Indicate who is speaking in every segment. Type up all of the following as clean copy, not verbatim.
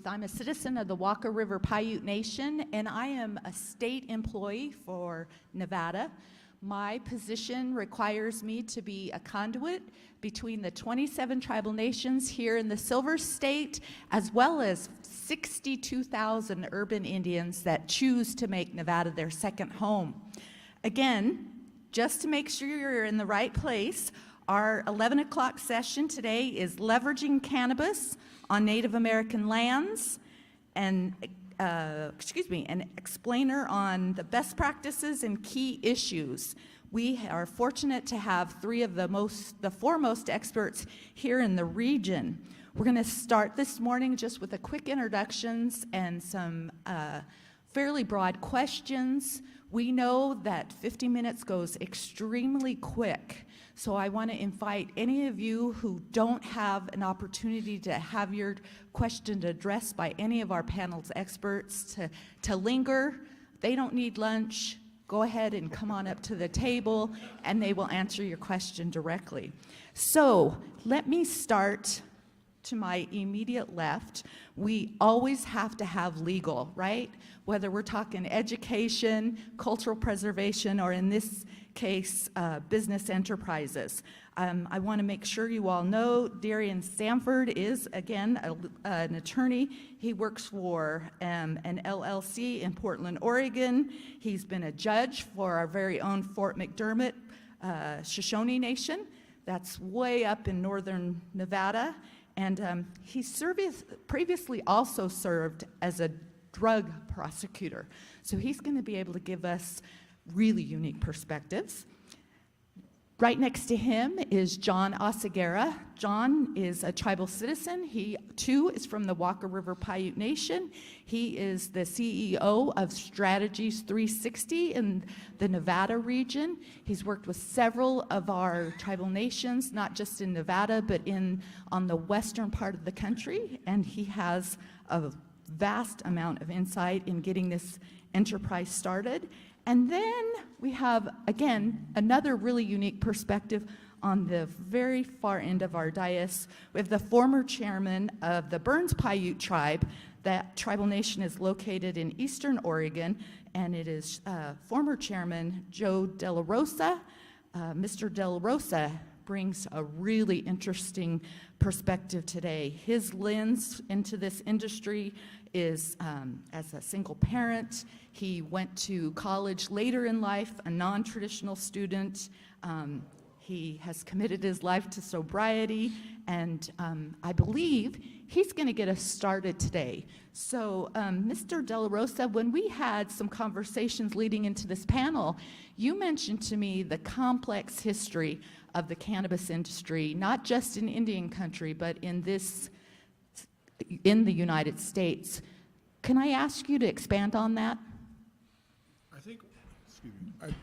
Speaker 1: I'm a citizen of the Walker River Paiute Nation, and I am a state employee for Nevada. My position requires me to be a conduit between the 27 tribal nations here in the Silver State, as well as 62,000 urban Indians that choose to make Nevada their second home. Again, just to make sure you're in the right place, our 11 o'clock session today is Leveraging Cannabis on Native American Lands, and an explainer on the best practices and key issues. We are fortunate to have three of the foremost experts here in the region. We're going to start this morning just with a quick introductions and some fairly broad questions. We know that 50 minutes goes extremely quick, so I want to invite any of you who don't have an opportunity to have your question addressed by any of our panel's experts to linger. They don't need lunch. Go ahead and come on up to the table, and they will answer your question directly. So let me start to my immediate left. We always have to have legal, right? Whether we're talking education, cultural preservation, or in this case, business enterprises. I want to make sure you all know Darian Stanford is, again, an attorney. He works for an LLC in Portland, Oregon. He's been a judge for our very own Fort McDermott Shoshone Nation. That's way up in northern Nevada. And he previously also served as a drug prosecutor. So he's going to be able to give us really unique perspectives. Right next to him is John Oceguera. John is a tribal citizen. He, too, is from the Walker River Paiute Nation. He is the CEO of Strategies 360 in the Nevada region. He's worked with several of our tribal nations, not just in Nevada, but on the western part of the country, and he has a vast amount of insight in getting this enterprise started. And then we have, again, another really unique perspective on the very far end of our dais. We have the former chairman of the Burns Paiute tribe. That tribal nation is located in eastern Oregon, and it is former chairman Joe DeLaRosa. Mr. DeLaRosa brings a really interesting perspective today. His lens into this industry is as a single parent. He went to college later in life, a non-traditional student. He has committed his life to sobriety, and I believe he's going to get us started today. So, Mr. DeLaRosa, when we had some conversations leading into this panel, you mentioned to me the complex history of the cannabis industry, not just in Indian country, but in the United States. Can I ask you to expand on that?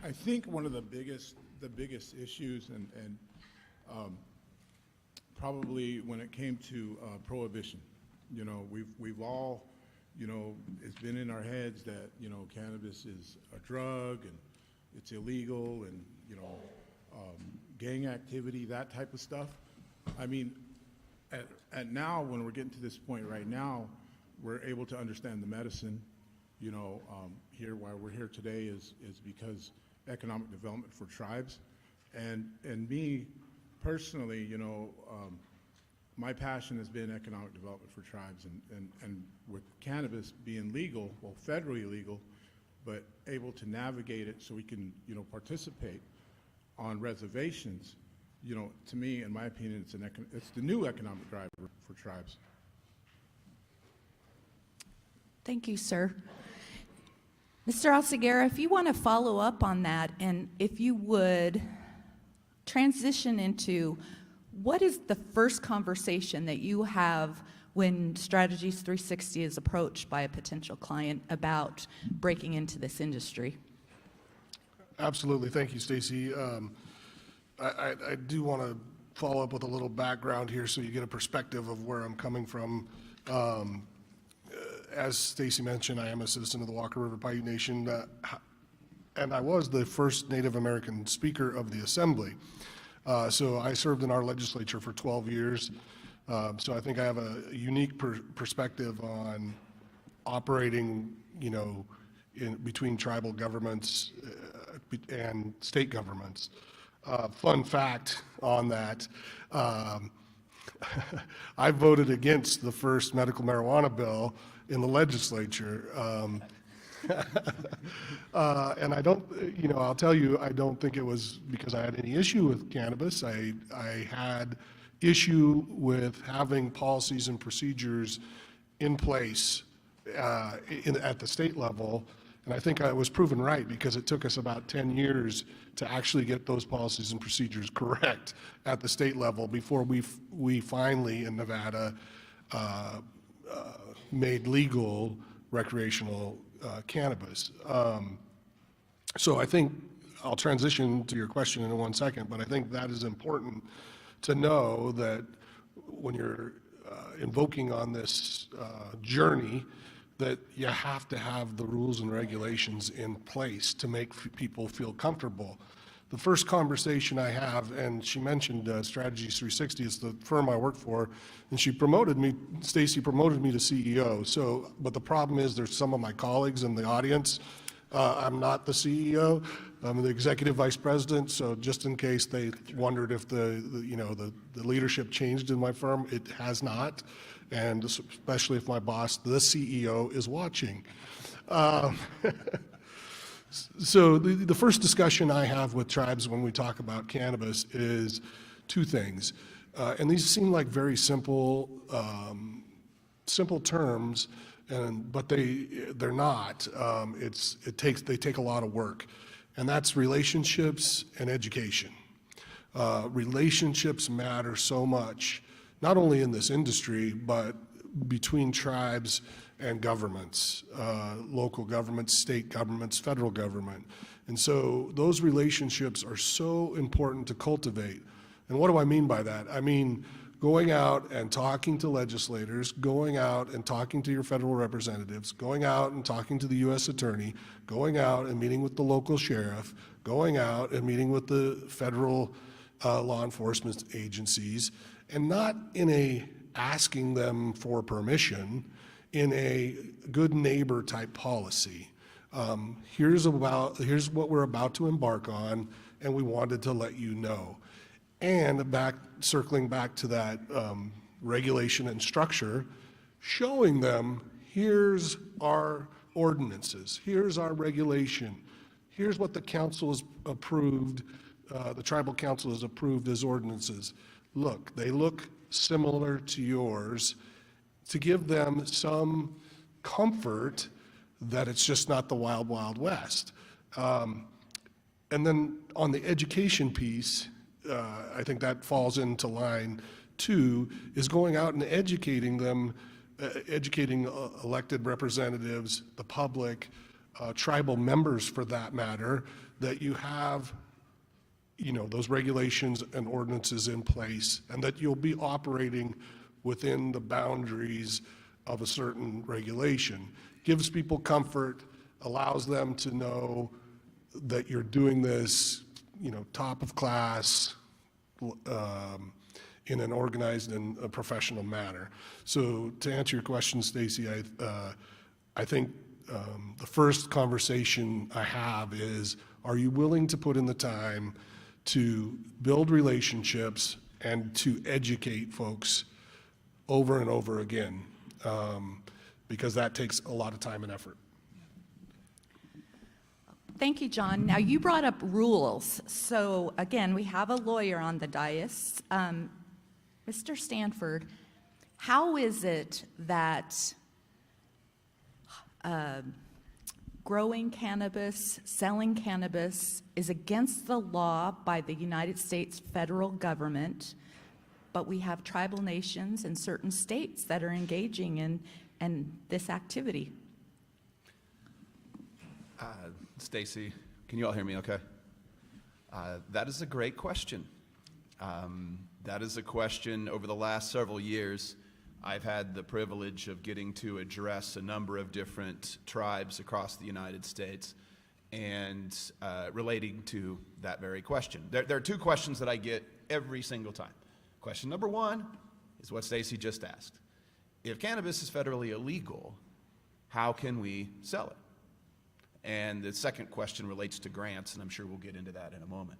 Speaker 2: I think one of the biggest issues, and probably when it came to prohibition, you know, we've all, you know, it's been in our heads that, you know, cannabis is a drug and it's illegal, and, you know, gang activity, that type of stuff. I mean, at now, when we're getting to this point right now, we're able to understand the medicine. You know, why we're here today is because economic development for tribes, and me personally, you know, my passion has been economic development for tribes, and with cannabis being legal, well, federally legal, but able to navigate it so we can, you know, participate on reservations. You know, to me, in my opinion, it's the new economic driver for tribes.
Speaker 1: Thank you, sir. Mr. Oceguera, if you want to follow up on that, and if you would transition into what is the first conversation that you have when Strategies 360 is approached by a potential client about breaking into this industry?
Speaker 3: Absolutely. Thank you, Stacey. I do want to follow up with a little background here so you get a perspective of where I'm coming from. As Stacey mentioned, I am a citizen of the Walker River Paiute Nation, and I was the first Native American speaker of the Assembly. So I served in our legislature for 12 years. So I think I have a unique perspective on operating, between tribal governments and state governments. Fun fact on that, I voted against the first medical marijuana bill in the legislature. And I don't, I'll tell you, I don't think it was because I had any issue with cannabis. I had issue with having policies and procedures in place at the state level. And I think I was proven right because it took us about 10 years to actually get those policies and procedures correct at the state level before we finally in Nevada made legal recreational cannabis. So I think I'll transition to your question in 1 second, but I think that is important to know that when you're invoking on this journey, that you have to have the rules and regulations in place to make people feel comfortable. The first conversation I have, and she mentioned Strategies 360, is the firm I work for, and she promoted me, Stacey promoted me to CEO. So, but the problem is there's some of my colleagues in the audience. I'm not the CEO, I'm the executive vice president, so just in case they wondered if the leadership changed in my firm, it has not, and especially if my boss, the CEO, is watching. So the first discussion I have with tribes when we talk about cannabis is two things, and these seem like very simple terms, but they're not. They take a lot of work, and that's relationships and education. Relationships matter so much, not only in this industry, but between tribes and governments, local governments, state governments, federal government. And so those relationships are so important to cultivate. And what do I mean by that? I mean going out and talking to legislators, going out and talking to your federal representatives, going out and talking to the U.S. attorney, going out and meeting with the local sheriff, going out and meeting with the federal law enforcement agencies, and not in a asking them for permission, in a good neighbor type policy. Here's what we're about to embark on, and we wanted to let you know. And circling back to that regulation and structure, showing them, here's our ordinances, here's our regulation, here's what the council has approved, the tribal council has approved as ordinances. Look, they look similar to yours, to give them some comfort that it's just not the wild, wild west. And then on the education piece, I think that falls into line 2, is going out and educating them, educating elected representatives, the public, tribal members for that matter, that you have those regulations and ordinances in place, and that you'll be operating within the boundaries of a certain regulation. Gives people comfort, allows them to know that you're doing this, top of class, in an organized and a professional manner. So to answer your question, Stacey, I think the first conversation I have is, are you willing to put in the time to build relationships and to educate folks over and over again, because that takes a lot of time and effort.
Speaker 1: Thank you, John. Now, you brought up rules. So again, we have a lawyer on the dais. Mr. Stanford, how is it that growing cannabis, selling cannabis is against the law by the United States federal government, but we have tribal nations and certain states that are engaging in this activity?
Speaker 4: Stacey, can you all hear me okay? That is a great question. That is a question over the last several years. I've had the privilege of getting to address a number of different tribes across the United States and relating to that very question. There are two questions that I get every single time. Question number one is what Stacey just asked. If cannabis is federally illegal, how can we sell it? And the second question relates to grants, and I'm sure we'll get into that in a moment.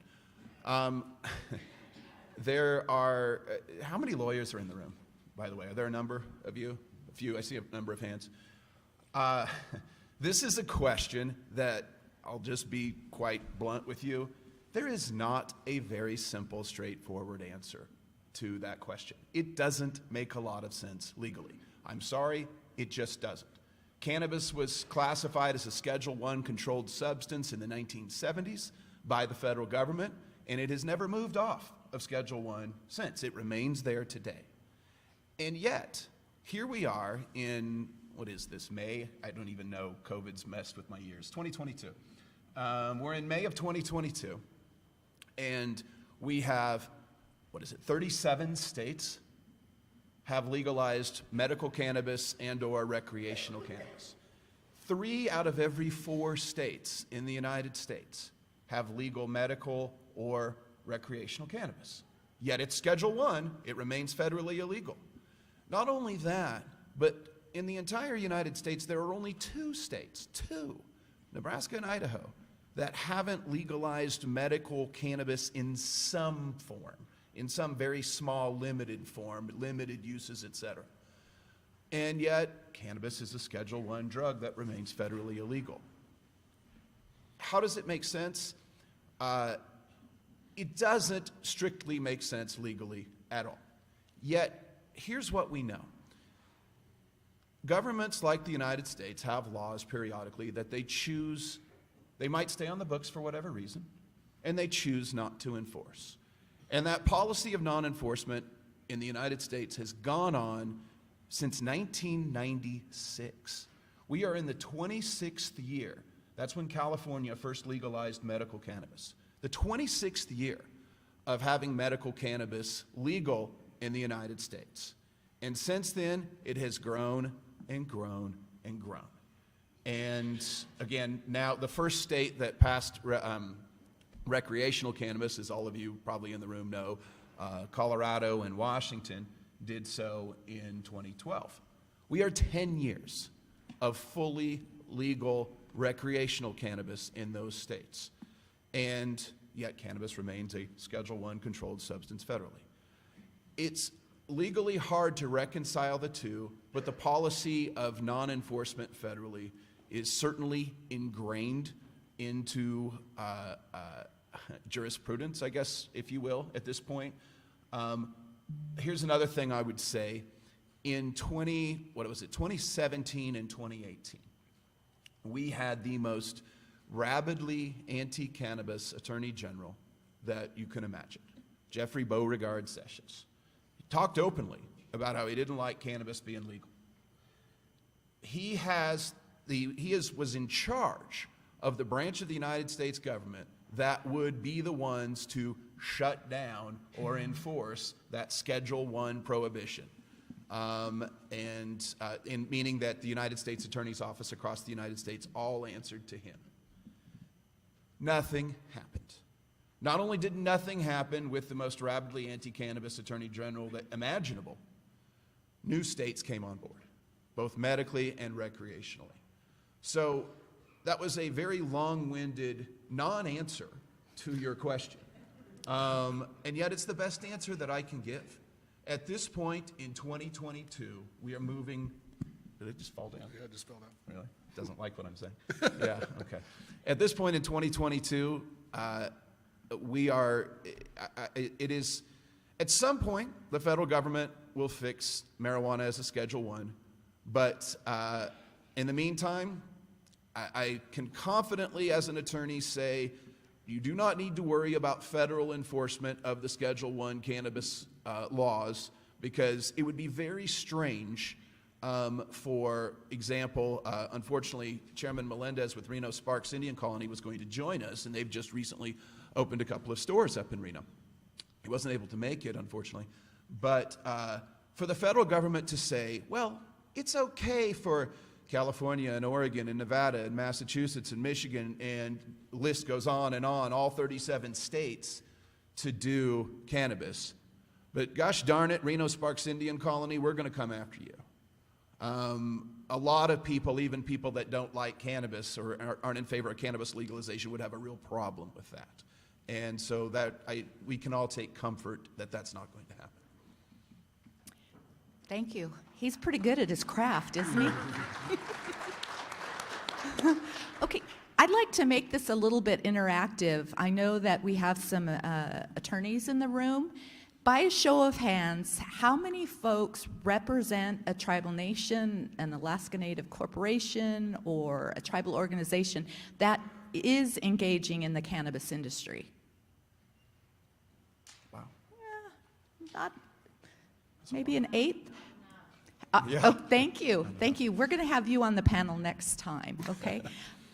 Speaker 4: There are, how many lawyers are in the room, by the way? Are there a number of you? A few, I see a number of hands. This is a question that, I'll just be quite blunt with you, there is not a very simple, straightforward answer to that question. It doesn't make a lot of sense legally. I'm sorry, it just doesn't. Cannabis was classified as a Schedule I controlled substance in the 1970s by the federal government, and it has never moved off of Schedule I since. It remains there today. And yet, here we are in, what is this, May? I don't even know, COVID's messed with my years, 2022. We're in May of 2022, and we have, 37 states have legalized medical cannabis and/or recreational cannabis. 3 out of every 4 states in the United States have legal medical or recreational cannabis. Yet it's Schedule I, it remains federally illegal. Not only that, but in the entire United States, there are only 2 states, 2, Nebraska and Idaho, that haven't legalized medical cannabis in some form, in some very small, limited form, limited uses, etc. And yet, cannabis is a Schedule I drug that remains federally illegal. How does it make sense? It doesn't strictly make sense legally at all. Yet, here's what we know. Governments like the United States have laws periodically that they might stay on the books for whatever reason, and they choose not to enforce. And that policy of non-enforcement in the United States has gone on since 1996. We are in the 26th year. That's when California first legalized medical cannabis. The 26th year of having medical cannabis legal in the United States. And since then, it has grown and grown and grown. And again, now the first state that passed recreational cannabis, as all of you probably in the room know, Colorado and Washington did so in 2012. We are 10 years of fully legal recreational cannabis in those states. And yet cannabis remains a Schedule I controlled substance federally. It's legally hard to reconcile the two, but the policy of non-enforcement federally is certainly ingrained into jurisprudence, I guess, if you will, at this point. Here's another thing I would say. In 2017 and 2018, we had the most rabidly anti-cannabis attorney general that you can imagine, Jeffrey Beauregard Sessions. He talked openly about how he didn't like cannabis being legal. He was in charge of the branch of the United States government that would be the ones to shut down or enforce that Schedule I prohibition. Meaning that the United States Attorney's Office across the United States all answered to him. Nothing happened. Not only did nothing happen with the most rabidly anti-cannabis attorney general that imaginable, new states came on board, both medically and recreationally. So that was a very long-winded non-answer to your question. And yet it's the best answer that I can give. At this point in 2022, we are moving, did it just fall down?
Speaker 3: Yeah, it just fell down.
Speaker 4: Really? Doesn't like what I'm saying? Yeah, okay. At this point in 2022, we are, it is, at some point, the federal government will fix marijuana as a Schedule I, but in the meantime, I can confidently, as an attorney, say you do not need to worry about federal enforcement of the Schedule I cannabis laws, because it would be very strange. For example, unfortunately, Chairman Melendez with Reno Sparks Indian Colony was going to join us, and they've just recently opened a couple of stores up in Reno. He wasn't able to make it, unfortunately. But for the federal government to say, well, it's okay for California and Oregon and Nevada and Massachusetts and Michigan, and the list goes on, all 37 states to do cannabis. But gosh darn it, Reno Sparks Indian Colony, we're going to come after you. A lot of people, even people that don't like cannabis or aren't in favor of cannabis legalization, would have a real problem with that. And so we can all take comfort that that's not going to happen.
Speaker 1: Thank you. He's pretty good at his craft, isn't he? Okay, I'd like to make this a little bit interactive. I know that we have some attorneys in the room. By a show of hands, how many folks represent a tribal nation, an Alaska Native corporation, or a tribal organization that is engaging in the cannabis industry?
Speaker 4: Wow.
Speaker 1: Not maybe an eighth?
Speaker 4: Yeah.
Speaker 1: Oh, thank you. Thank you. We're going to have you on the panel next time, okay?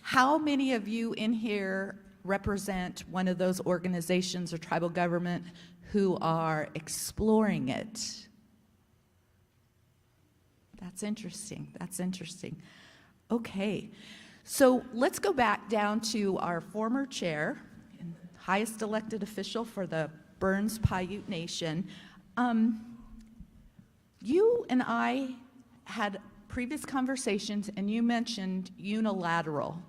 Speaker 1: How many of you in here represent one of those organizations or tribal government who are exploring it? That's interesting. That's interesting. Okay. So let's go back down to our former chair and highest elected official for the Burns Paiute Nation. You and I had previous conversations, and you mentioned unilateral.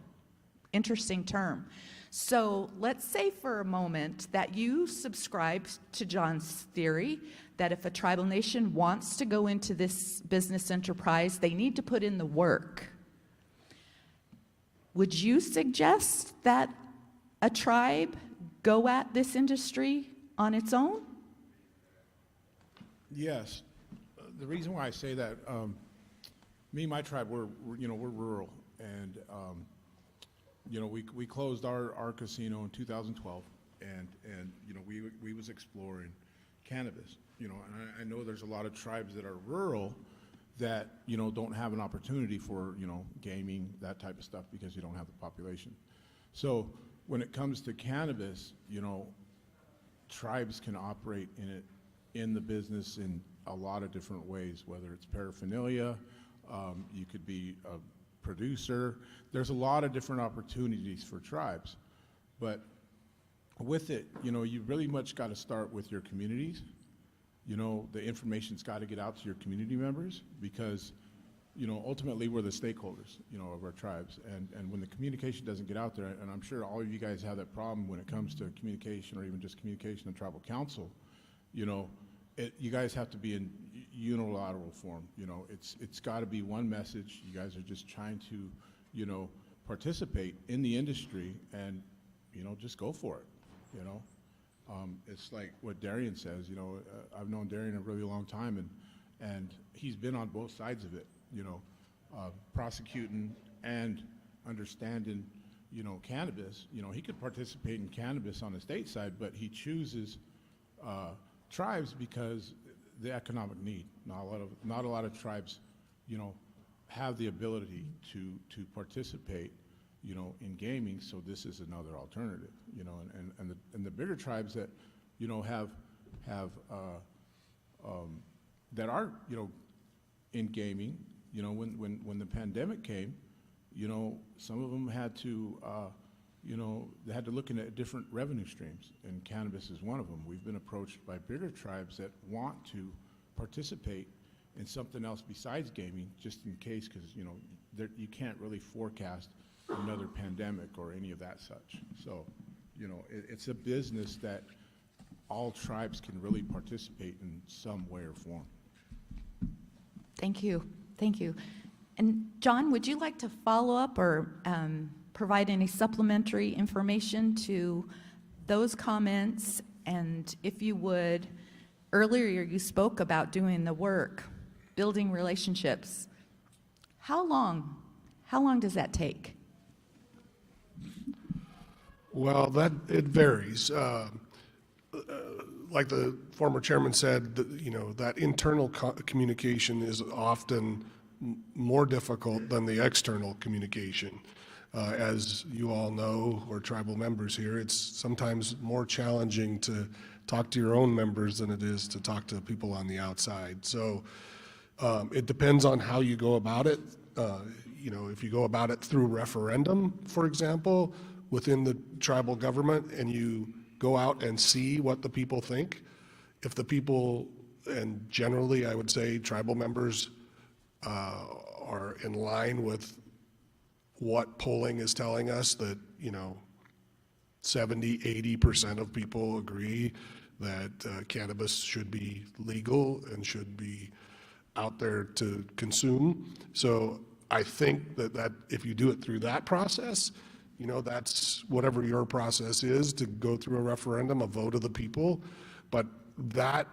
Speaker 1: Interesting term. So let's say for a moment that you subscribe to John's theory that if a tribal nation wants to go into this business enterprise, they need to put in the work. Would you suggest that a tribe go at this industry on its own?
Speaker 2: Yes. The reason why I say that, me and my tribe, we're rural, and we closed our casino in 2012, and we was exploring cannabis, and I know there's a lot of tribes that are rural that don't have an opportunity for gaming, that type of stuff, because you don't have the population. So when it comes to cannabis, tribes can operate in the business in a lot of different ways, whether it's paraphernalia, you could be a producer. There's a lot of different opportunities for tribes, but with it, you really much got to start with your communities. The information's got to get out to your community members, because ultimately we're the stakeholders of our tribes, and when the communication doesn't get out there, and I'm sure all of you guys have that problem when it comes to communication, or even just communication in tribal council, you guys have to be in unilateral form. It's got to be one message. You guys are just trying to participate in the industry, and just go for it. It's like what Darian says. I've known Darian a really long time, and he's been on both sides of it. Prosecuting and understanding cannabis. He could participate in cannabis on the state side, but he chooses tribes because the economic need. Not a lot of tribes, have the ability to participate, in gaming. So this is another alternative, and the bigger tribes that, have that are, in gaming. When the pandemic came, some of them had to, they had to look at different revenue streams, and cannabis is one of them. We've been approached by bigger tribes that want to participate in something else besides gaming, just in case, because you can't really forecast another pandemic or any of that such. So, it's a business that all tribes can really participate in some way or form.
Speaker 1: Thank you. Thank you. And John, would you like to follow up or provide any supplementary information to those comments? And if you would, earlier you spoke about doing the work, building relationships. How long does that take?
Speaker 3: Well, it varies. Like the former chairman said, that internal communication is often more difficult than the external communication. As you all know, or tribal members here, it's sometimes more challenging to talk to your own members than it is to talk to people on the outside. So it depends on how you go about it. If you go about it through referendum, for example, within the tribal government, and you go out and see what the people think, if the people, and generally I would say tribal members are in line with what polling is telling us, that, 70, 80% of people agree that cannabis should be legal and should be out there to consume. So I think that if you do it through that process, that's whatever your process is, to go through a referendum, a vote of the people, but that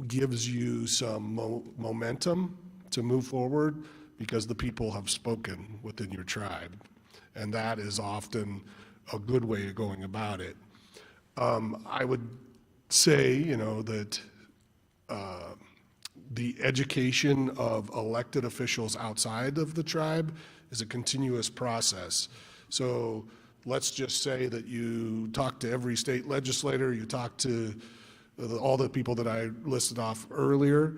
Speaker 3: gives you some momentum to move forward because the people have spoken within your tribe. And that is often a good way of going about it. I would say, that the education of elected officials outside of the tribe is a continuous process. So let's just say that you talk to every state legislator, you talk to all the people that I listed off earlier.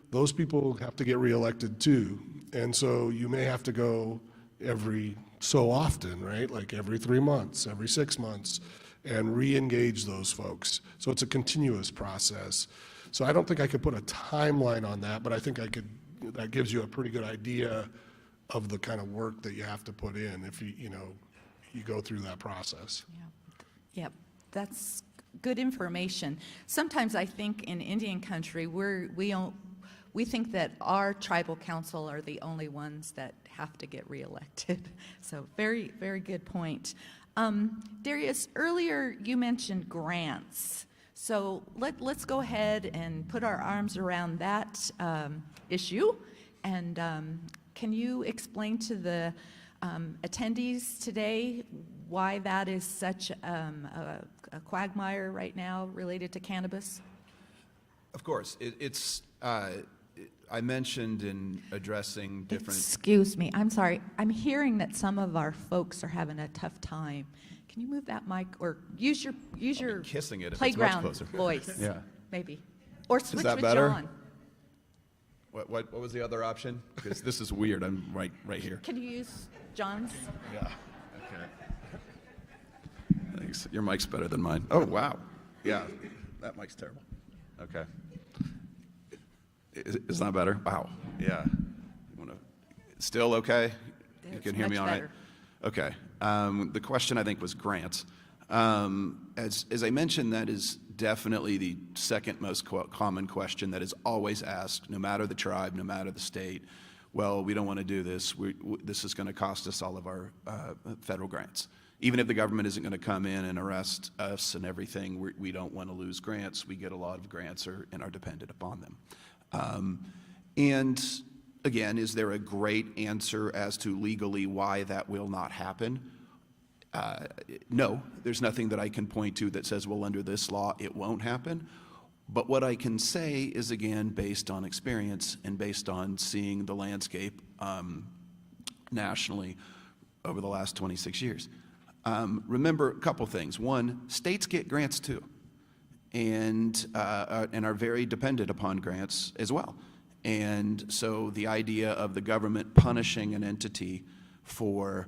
Speaker 3: Those people have to get reelected too. And so you may have to go every so often, right? Like every 3 months, every 6 months, and re-engage those folks. So it's a continuous process. So I don't think I could put a timeline on that, but I think that gives you a pretty good idea of the kind of work that you have to put in if you go through that process.
Speaker 1: Yep, that's good information. Sometimes I think in Indian country, we think that our tribal council are the only ones that have to get reelected. So very, very good point. Darius, earlier you mentioned grants. So let's go ahead and put our arms around that issue. And can you explain to the attendees today why that is such a quagmire right now related to cannabis?
Speaker 4: Of course. I mentioned in addressing different...
Speaker 1: Excuse me, I'm sorry. I'm hearing that some of our folks are having a tough time. Can you move that mic or use your
Speaker 4: kissing it if it's much
Speaker 1: playground
Speaker 4: closer.
Speaker 1: voice?
Speaker 4: Yeah.
Speaker 1: Maybe. Or switch
Speaker 4: that
Speaker 1: with
Speaker 4: better?
Speaker 1: John.
Speaker 4: What was the other option? Because this is weird. I'm right here.
Speaker 1: Can you use John's?
Speaker 4: Yeah. Okay. Thanks. Your mic's better than mine. Oh, wow. Yeah. That mic's terrible. Okay. Is that better? Wow. Yeah. Still okay? You
Speaker 1: It's
Speaker 4: can hear me
Speaker 1: much
Speaker 4: all right?
Speaker 1: better.
Speaker 4: Okay. The question, I think, was grants. As I mentioned, that is definitely the second most common question that is always asked, no matter the tribe, no matter the state. Well, we don't want to do this. This is going to cost us all of our federal grants. Even if the government isn't going to come in and arrest us and everything, we don't want to lose grants. We get a lot of grants and are dependent upon them. And again, is there a great answer as to legally why that will not happen? No, there's nothing that I can point to that says, well, under this law, it won't happen. But what I can say is, again, based on experience and based on seeing the landscape nationally over the last 26 years. Remember a couple things. One, states get grants too, and are very dependent upon grants as well. And so the idea of the government punishing an entity for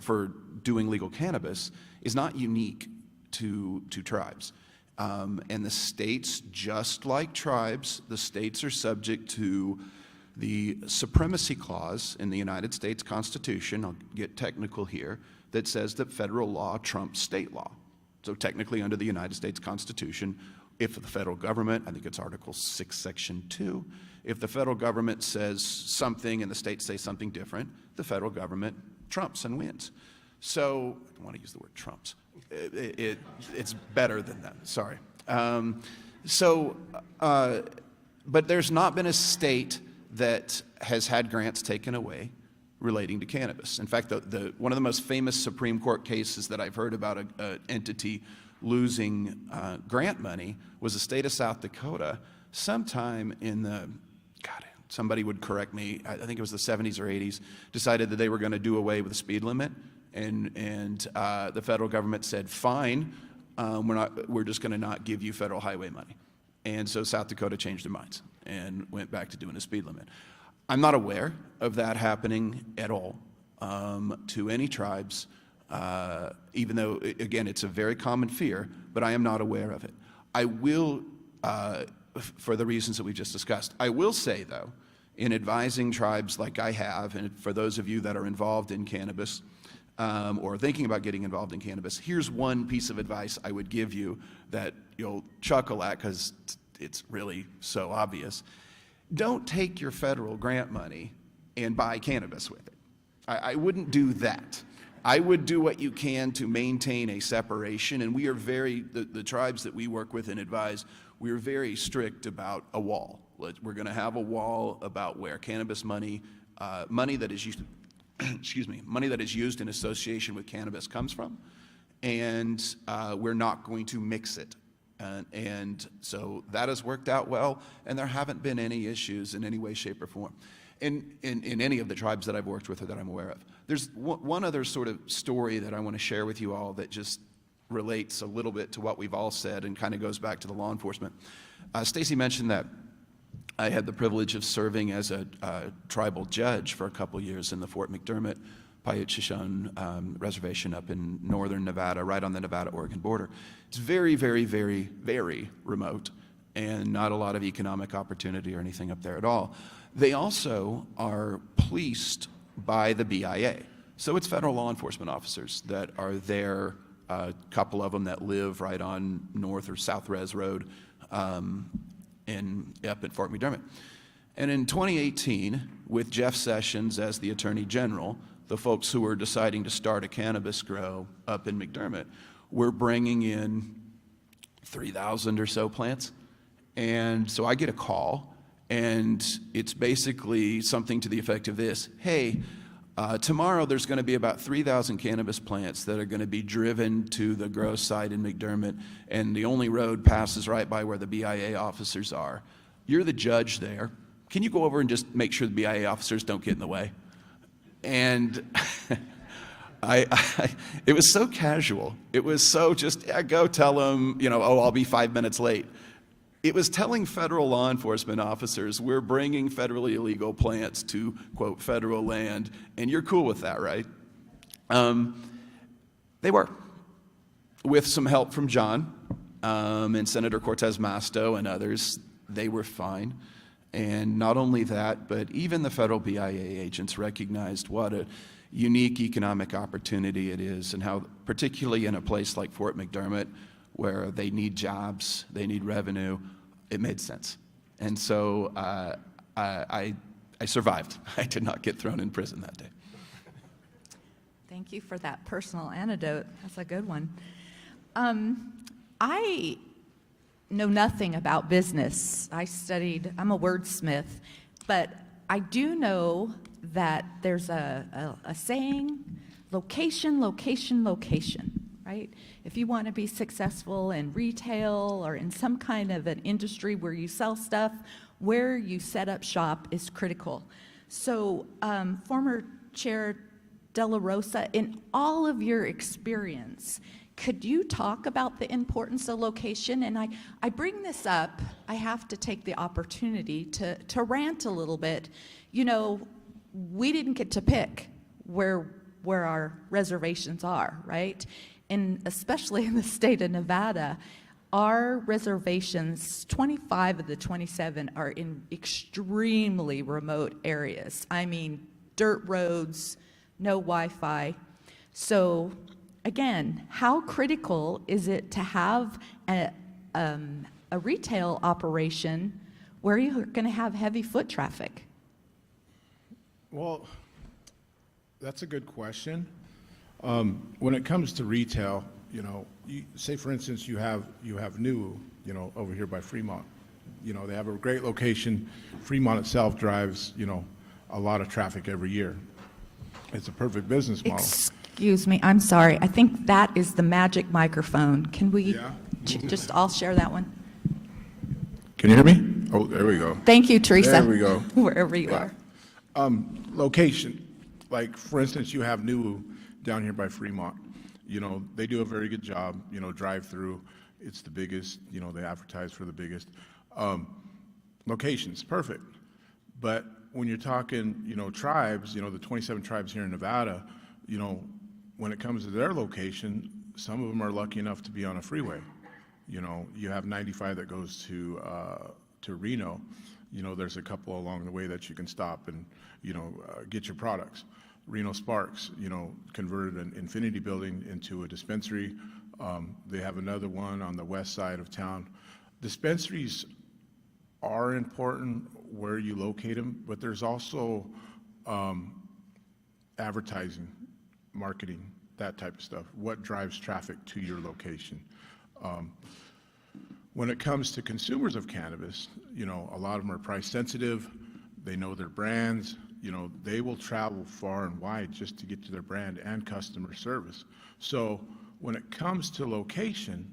Speaker 4: for doing legal cannabis is not unique to tribes. And the states, just like tribes, the states are subject to the supremacy clause in the United States Constitution, I'll get technical here, that says that federal law trumps state law. So technically under the United States Constitution, if the federal government, I think it's Article 6, Section 2, if the federal government says something and the states say something different, the federal government trumps and wins. So, I don't want to use the word trumps. It's better than that, sorry. But there's not been a state that has had grants taken away relating to cannabis. In fact, one of the most famous Supreme Court cases that I've heard about an entity losing grant money was the state of South Dakota sometime in the, somebody would correct me, I think it was the 70s or 80s, decided that they were going to do away with the speed limit, and the federal government said, fine, we're just going to not give you federal highway money. And so South Dakota changed their minds and went back to doing a speed limit. I'm not aware of that happening at all to any tribes even though, again, it's a very common fear, but I am not aware of it. I will, for the reasons that we've just discussed. I will say, though, in advising tribes like I have, and for those of you that are involved in cannabis, or thinking about getting involved in cannabis, here's one piece of advice I would give you that you'll chuckle at because it's really so obvious. Don't take your federal grant money and buy cannabis with it. I wouldn't do that. I would do what you can to maintain a separation, and we are the tribes that we work with and advise, we are very strict about a wall. We're going to have a wall about where cannabis money, money that is used, excuse me, money that is used in association with cannabis comes from, and we're not going to mix it. And so that has worked out well, and there haven't been any issues in any way, shape, or form in any of the tribes that I've worked with or that I'm aware of. There's one other sort of story that I want to share with you all that just relates a little bit to what we've all said and kind of goes back to the law enforcement. Stacey mentioned that I had the privilege of serving as a tribal judge for a couple years in the Fort McDermott Paiute Shoshone reservation up in northern Nevada, right on the Nevada-Oregon border. It's very, very, very, very remote and not a lot of economic opportunity or anything up there at all. They also are policed by the BIA. So it's federal law enforcement officers that are there, a couple of them that live right on North or South Res Road up at Fort McDermott. And in 2018, with Jeff Sessions as the Attorney General, the folks who were deciding to start a cannabis grow up in McDermott were bringing in 3,000 or so plants. And so I get a call, and it's basically something to the effect of this: hey, tomorrow there's going to be about 3,000 cannabis plants that are going to be driven to the grow site in McDermott, and the only road passes right by where the BIA officers are. You're the judge there. Can you go over and just make sure the BIA officers don't get in the way? And it was so casual. It was so just, yeah, go tell them, oh, I'll be 5 minutes late. It was telling federal law enforcement officers, we're bringing federally illegal plants to, quote, federal land, and you're cool with that, right? They were, with some help from John and Senator Cortez Masto and others. They were fine. And not only that, but even the federal BIA agents recognized what a unique economic opportunity it is, and how, particularly in a place like Fort McDermott, where they need jobs, they need revenue, it made sense. And so I survived. I did not get thrown in prison that day.
Speaker 1: Thank you for that personal anecdote. That's a good one. I know nothing about business. I'm a wordsmith, but I do know that there's a saying, location, location, location, right? If you want to be successful in retail or in some kind of an industry where you sell stuff, where you set up shop is critical. So former Chair DeLaRosa, in all of your experience, could you talk about the importance of location? And I bring this up, I have to take the opportunity to rant a little bit. We didn't get to pick where our reservations are, right? And especially in the state of Nevada, our reservations, 25 of the 27 are in extremely remote areas. I mean, dirt roads, no Wi-Fi. So again, how critical is it to have a retail operation where you're going to have heavy foot traffic?
Speaker 2: Well, that's a good question. When it comes to retail, say for instance you have New, over here by Fremont. They have a great location. Fremont itself drives, a lot of traffic every year. It's a perfect business model.
Speaker 1: Excuse me, I'm sorry. I think that is the magic microphone. Can we just all share that one?
Speaker 2: Can you hear me? Oh, there we go.
Speaker 1: Thank you, Teresa.
Speaker 2: There we go.
Speaker 1: Wherever you are.
Speaker 2: Location, like for instance, you have New down here by Fremont. They do a very good job. Drive through, it's the biggest. They advertise for the biggest. Location's perfect, but when you're talking, tribes, the 27 tribes here in Nevada, when it comes to their location, some of them are lucky enough to be on a freeway. You know, you have 95 that goes to Reno. You know, there's a couple along the way that you can stop and, you know, get your products. Reno Sparks, you know, converted an Infinity building into a dispensary. They have another one on the west side of town. Dispensaries are important where you locate them, but there's also advertising, marketing, that type of stuff. What drives traffic to your location? When it comes to consumers of cannabis, you know, a lot of them are price sensitive. They know their brands. You know, they will travel far and wide just to get to their brand and customer service. So when it comes to location,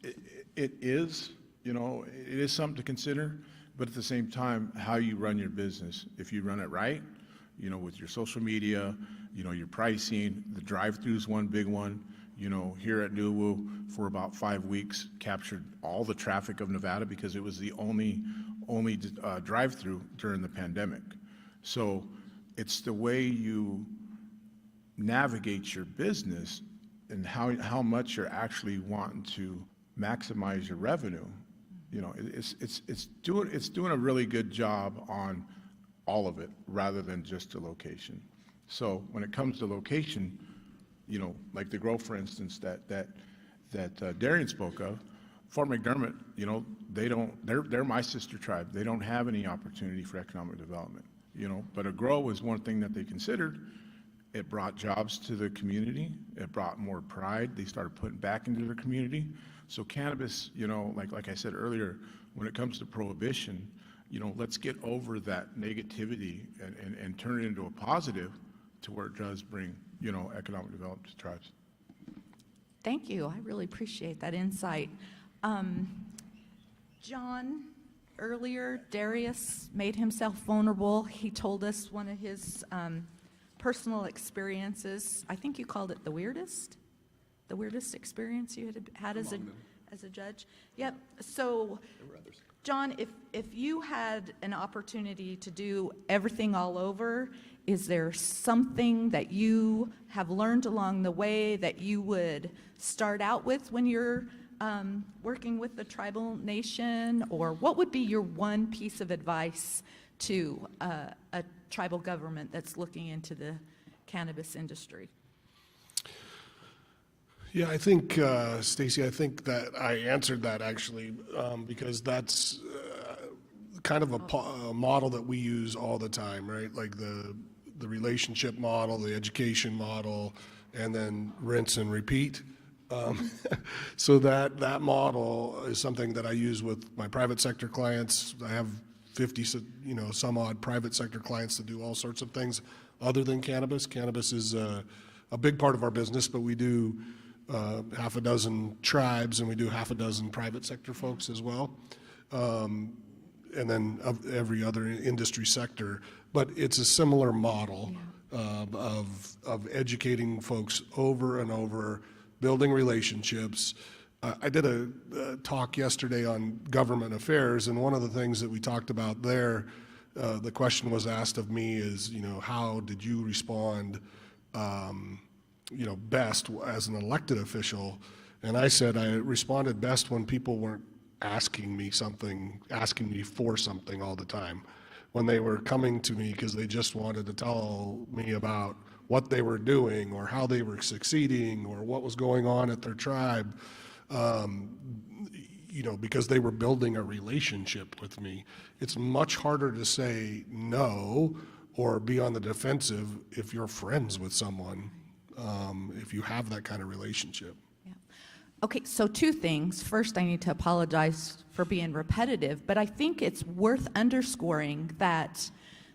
Speaker 2: it is, you know, it is something to consider, but at the same time, how you run your business. If you run it right, you know, with your social media, you know, your pricing, the drive-through is one big one. You know, here at Nuwu, for about 5 weeks, captured all the traffic of Nevada because it was the only drive-through during the pandemic. So it's the way you navigate your business and how much you're actually wanting to maximize your revenue. You know, it's doing a really good job on all of it rather than just the location. So when it comes to location, you know, like the grow, for instance, that Darian spoke of, Fort McDermott, you know, they're my sister tribe. They don't have any opportunity for economic development, you know, but a grow was one thing that they considered. It brought jobs to the community. It brought more pride. They started putting back into their community. So cannabis, you know, like I said earlier, when it comes to prohibition, you know, let's get over that negativity and turn it into a positive to where it does bring, you know, economic development to tribes.
Speaker 1: Thank you. I really appreciate that insight. John, earlier, Darius made himself vulnerable. He told us one of his personal experiences. I think you called it the weirdest experience you had as a judge. Yep. So, John, if you had an opportunity to do everything all over, is there something that you have learned along the way that you would start out with when you're working with the tribal nation? Or what would be your one piece of advice to a tribal government that's looking into the cannabis industry?
Speaker 3: Yeah, I think, Stacey, I think that I answered that actually, because that's kind of a model that we use all the time, right? Like the relationship model, the education model, and then rinse and repeat. So that model is something that I use with my private sector clients. I have 50, you know, some odd private sector clients that do all sorts of things other than cannabis. Cannabis is a big part of our business, but we do half a dozen tribes and we do half a dozen private sector folks as well. And then of every other industry sector. But it's a similar model of educating folks over and over, building relationships. I did a talk yesterday on government affairs, and one of the things that we talked about there, the question was asked of me is, you know, how did you respond, you know, best as an elected official? And I said I responded best when people weren't asking me for something all the time. When they were coming to me because they just wanted to tell me about what they were doing or how they were succeeding or what was going on at their tribe, you know, because they were building a relationship with me. It's much harder to say no or be on the defensive if you're friends with someone, if you have that kind of relationship.
Speaker 1: Yeah. Okay, so two things. First, I need to apologize for being repetitive, but I think it's worth underscoring that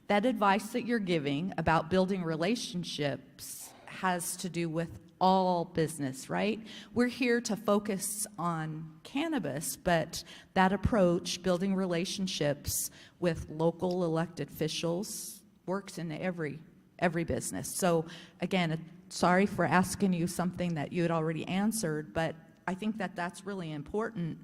Speaker 1: that advice that you're giving about building relationships has to do with all business, right? We're here to focus on cannabis, but that approach, building relationships with local elected officials, works in every business. So again, sorry for asking you something that you had already answered, but I think that that's really important.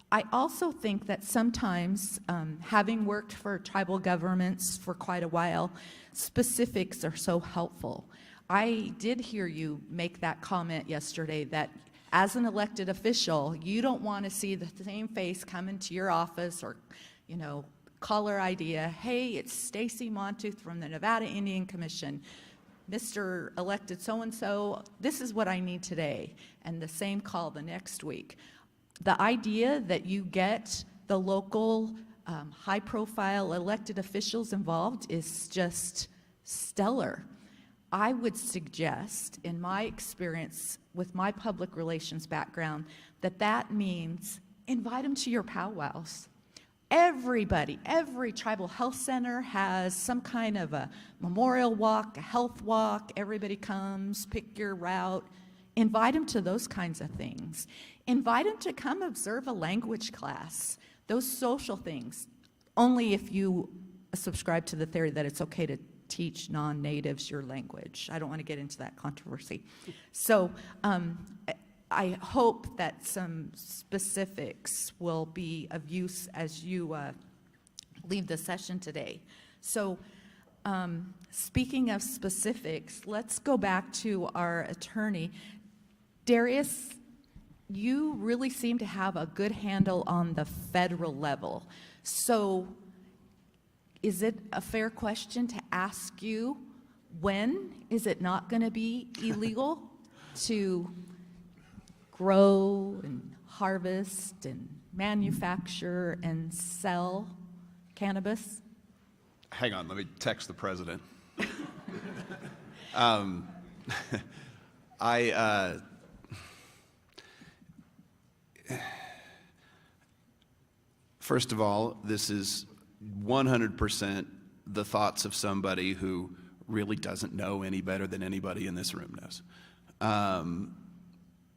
Speaker 1: I also think that sometimes, having worked for tribal governments for quite a while, specifics are so helpful. I did hear you make that comment yesterday that as an elected official, you don't want to see the same face come into your office or, caller idea, hey, it's Stacey Montooth from the Nevada Indian Commission. Mr. Elected so-and-so, this is what I need today, and the same call the next week. The idea that you get the local high-profile elected officials involved is just stellar. I would suggest, in my experience with my public relations background, that means invite them to your powwows. Everybody, every tribal health center has some kind of a memorial walk, a health walk. Everybody comes, pick your route. Invite them to those kinds of things. Invite them to come observe a language class, those social things. Only if you subscribe to the theory that it's okay to teach non-natives your language. I don't want to get into that controversy. So I hope that some specifics will be of use as you leave the session today. So speaking of specifics, let's go back to our attorney. Darius, you really seem to have a good handle on the federal level. So is it a fair question to ask you, when is it not going to be illegal to grow and harvest and manufacture and sell cannabis?
Speaker 4: Hang on, let me text the president. First of all, this is 100% the thoughts of somebody who really doesn't know any better than anybody in this room knows.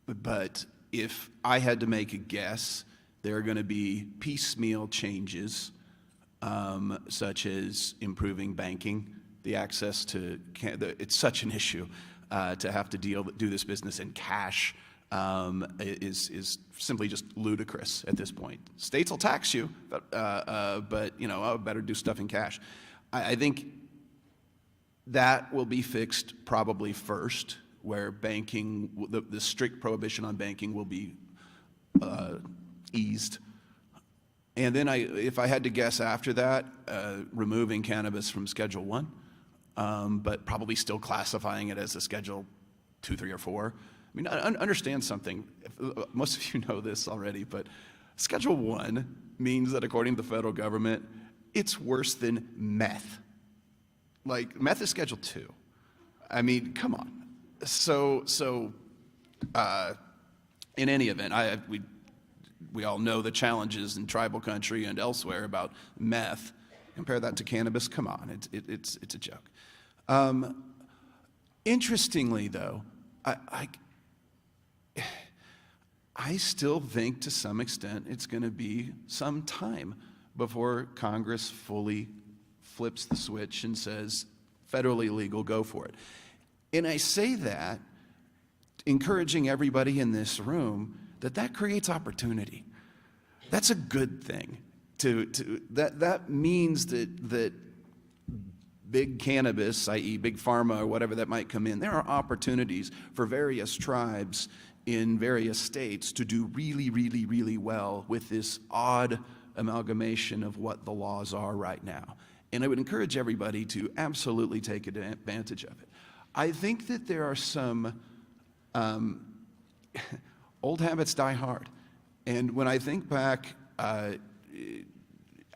Speaker 4: But if I had to make a guess, there are going to be piecemeal changes, such as improving banking, the access to, it's such an issue to have to do this business in cash. Is simply just ludicrous at this point. States will tax you, but I better do stuff in cash. I think that will be fixed probably first, where banking, the strict prohibition on banking will be eased. And then if I had to guess after that, removing cannabis from Schedule 1, but probably still classifying it as a Schedule 2, 3, or 4. I mean, understand something. Most of you know this already, but Schedule 1 means that according to the federal government, it's worse than meth. Like, meth is Schedule 2. I mean, come on. So in any event, we all know the challenges in tribal country and elsewhere about meth. Compare that to cannabis, come on, it's a joke. Interestingly, though, I still think to some extent it's going to be some time before Congress fully flips the switch and says, federally legal, go for it. And I say that encouraging everybody in this room that creates opportunity. That's a good thing. That means that big cannabis, i.e. big pharma or whatever that might come in, there are opportunities for various tribes in various states to do really, really, really well with this odd amalgamation of what the laws are right now. And I would encourage everybody to absolutely take advantage of it. I think that there are some old habits die hard. And when I think back, I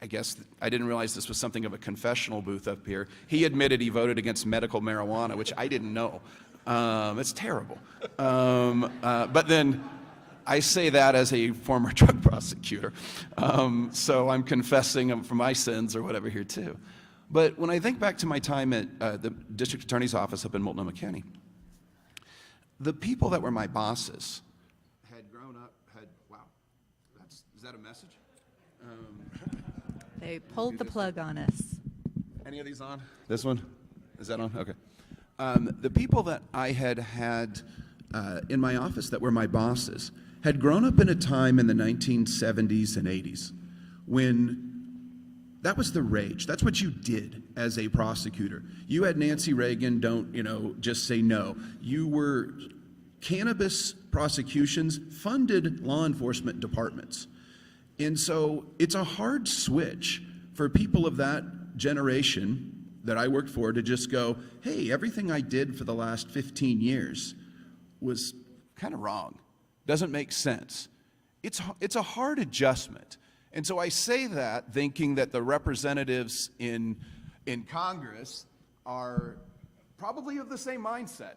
Speaker 4: guess I didn't realize this was something of a confessional booth up here. He admitted he voted against medical marijuana, which I didn't know. It's terrible. But then I say that as a former drug prosecutor. So I'm confessing for my sins or whatever here too. But when I think back to my time at the district attorney's office up in Multnomah County, the people that were my bosses had grown up, wow, is that a message?
Speaker 1: They pulled the plug on us.
Speaker 4: Any of these on? This one? Is that on? Okay. The people that I had in my office that were my bosses had grown up in a time in the 1970s and 80s when
Speaker 5: That was the rage. That's what you did as a prosecutor. You had Nancy Reagan, don't, just say no. You were, cannabis prosecutions funded law enforcement departments. And so it's a hard switch for people of that generation that I worked for to just go, hey, everything I did for the last 15 years was
Speaker 4: Kind of wrong. Doesn't make sense. It's a hard adjustment. And so I say that thinking that the representatives in Congress are probably of the same mindset.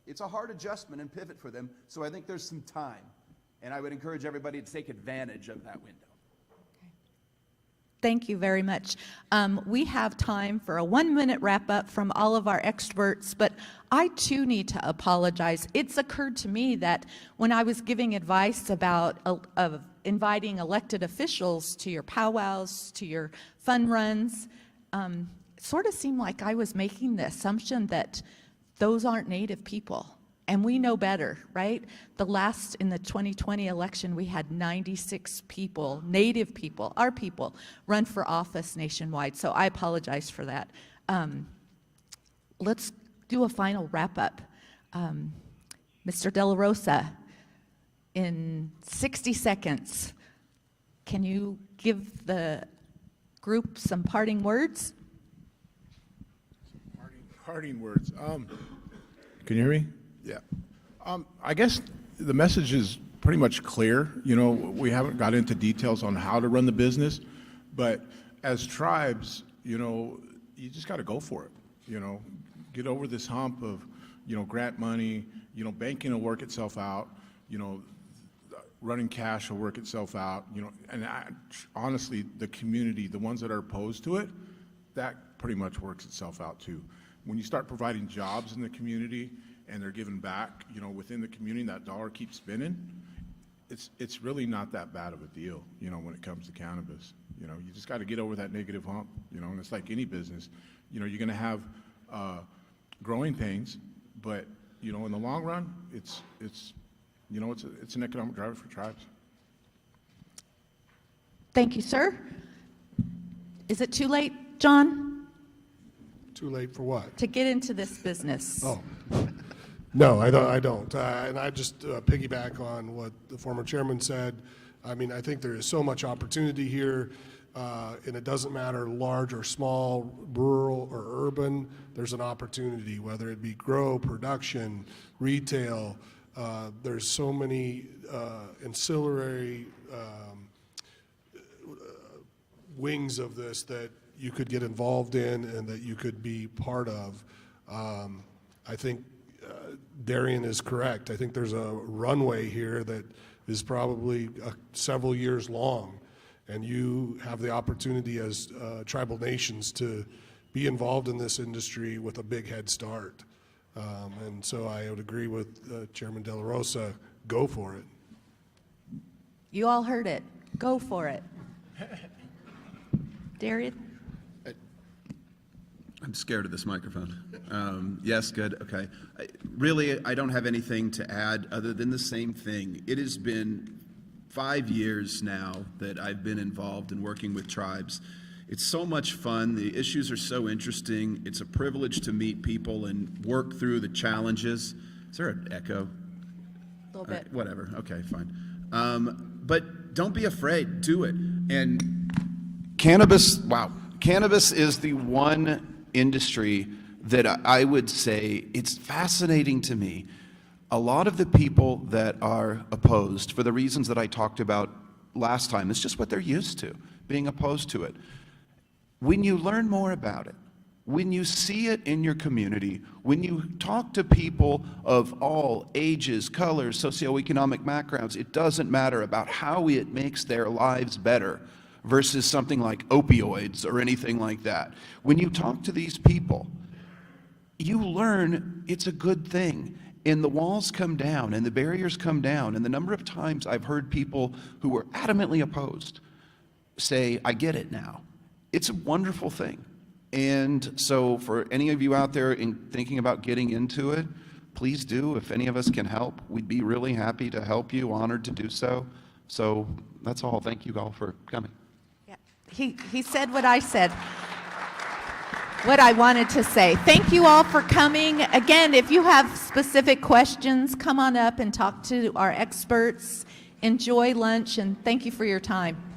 Speaker 4: It's a hard adjustment and pivot for them, so I think there's some time. And I would encourage everybody to take advantage of that window.
Speaker 1: Thank you very much. We have time for a 1-minute wrap-up from all of our experts, but I too need to apologize. It's occurred to me that when I was giving advice about inviting elected officials to your powwows, to your fun runs, it sort of seemed like I was making the assumption that those aren't Native people. And we know better, right? In the 2020 election, we had 96 people, Native people, our people, run for office nationwide. So I apologize for that. Let's do a final wrap-up. Mr. DeLaRosa, in 60 seconds, can you give the group some parting words?
Speaker 2: Parting words. Can you hear me? Yeah. I guess the message is pretty much clear. We haven't got into details on how to run the business, but as tribes, you just got to go for it. Get over this hump of, grant money, banking will work itself out, running cash will work itself out, and honestly, the community, the ones that are opposed to it, that pretty much works itself out too. When you start providing jobs in the community, and they're giving back, within the community, that dollar keeps spinning, it's really not that bad of a deal, when it comes to cannabis. You just got to get over that negative hump, and it's like any business. You're going to have growing pains, but, in the long run, it's an economic driver for tribes.
Speaker 1: Thank you, sir. Is it too late, John,
Speaker 3: Too late for what?
Speaker 1: to get into this business?
Speaker 3: Oh. No, I don't. And I just piggyback on what the former chairman said. I mean, I think there is so much opportunity here, and it doesn't matter large or small, rural or urban, there's an opportunity, whether it be grow, production, retail. There's so many ancillary wings of this that you could get involved in and that you could be part of. I think Darian is correct. I think there's a runway here that is probably several years long, and you have the opportunity as tribal nations to be involved in this industry with a big head start. And so I would agree with Chairman DeLaRosa, go for it.
Speaker 1: You all heard it. Go for it. Darian?
Speaker 5: I'm scared of this microphone. Yes, good, okay. I don't have anything to add other than the same thing. It has been 5 years now that I've been involved in working with tribes. It's so much fun. The issues are so interesting. It's a privilege to meet people and work through the challenges. Is there an echo?
Speaker 1: A little bit.
Speaker 5: Whatever, okay, fine. But don't be afraid, do it. And
Speaker 4: Cannabis is the one industry that I would say it's fascinating to me. A lot of the people that are opposed, for the reasons that I talked about last time, it's just what they're used to, being opposed to it. When you learn more about it, when you see it in your community, when you talk to people of all ages, colors, socioeconomic backgrounds, it doesn't matter about how it makes their lives better versus something like opioids or anything like that. When you talk to these people, you learn it's a good thing, and the walls come down and the barriers come down, and the number of times I've heard people who were adamantly opposed say, I get it now. It's a wonderful thing. And so for any of you out there in thinking about getting into it, please do. If any of us can help, we'd be really happy to help you, honored to do so. So that's all. Thank you all for coming.
Speaker 1: Yeah. He said what I said, what I wanted to say. Thank you all for coming. Again, if you have specific questions, come on up and talk to our experts. Enjoy lunch, and thank you for your time.